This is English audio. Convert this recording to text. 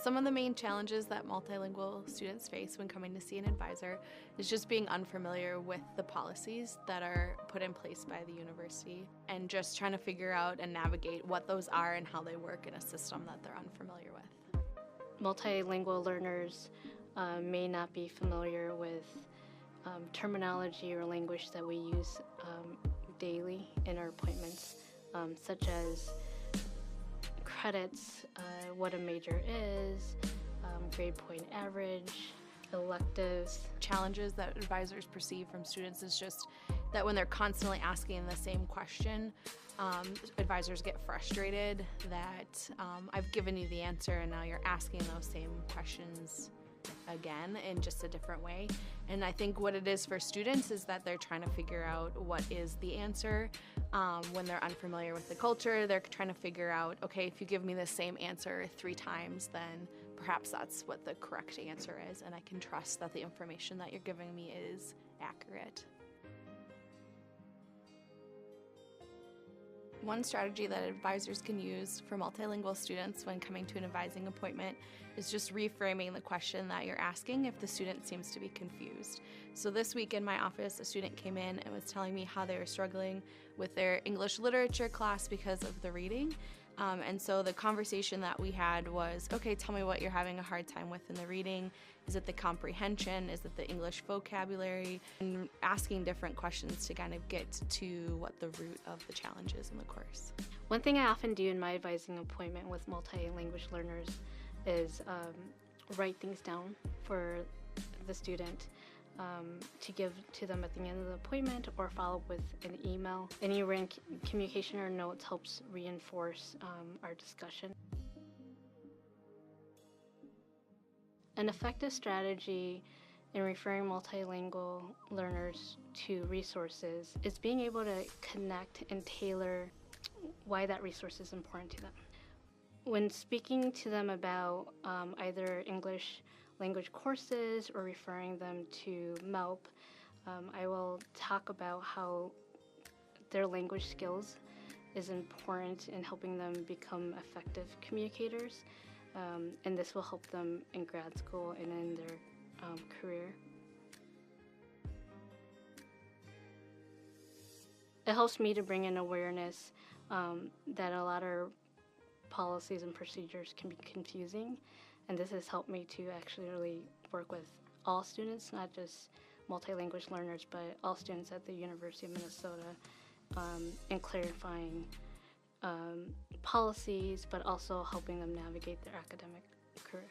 Some of the main challenges that multilingual students face when coming to see an advisor is just being unfamiliar with the policies that are put in place by the university and just trying to figure out and navigate what those are and how they work in a system that they're unfamiliar with. Multilingual learners may not be familiar with terminology or language that we use daily in our appointments, such as credits, what a major is, grade point average, electives. Challenges that advisors perceive from students is just that when they're constantly asking the same question, advisors get frustrated that I've given you the answer and now you're asking those same questions again in just a different way. And I think what it is for students is that they're trying to figure out what is the answer. When they're unfamiliar with the culture, they're trying to figure out, okay, if you give me the same answer 3 times, then perhaps that's what the correct answer is, and I can trust that the information that you're giving me is accurate. One strategy that advisors can use for multilingual students when coming to an advising appointment is just reframing the question that you're asking if the student seems to be confused. So this week in my office, a student came in and was telling me how they were struggling with their English literature class because of the reading. And so the conversation that we had was, okay, tell me what you're having a hard time with in the reading. Is it the comprehension? Is it the English vocabulary? And asking different questions to kind of get to what the root of the challenge is in the course. One thing I often do in my advising appointment with multi-language learners is write things down for the student to give to them at the end of the appointment or follow up with an email. Any written communication or notes helps reinforce our discussion. An effective strategy in referring multilingual learners to resources is being able to connect and tailor why that resource is important to them. When speaking to them about either English language courses or referring them to MELP, I will talk about how their language skills is important in helping them become effective communicators, and this will help them in grad school and in their career. It helps me to bring in awareness that a lot of policies and procedures can be confusing, and this has helped me to actually really work with all students, not just multilingual learners, but all students at the University of Minnesota, in clarifying policies, but also helping them navigate their academic career.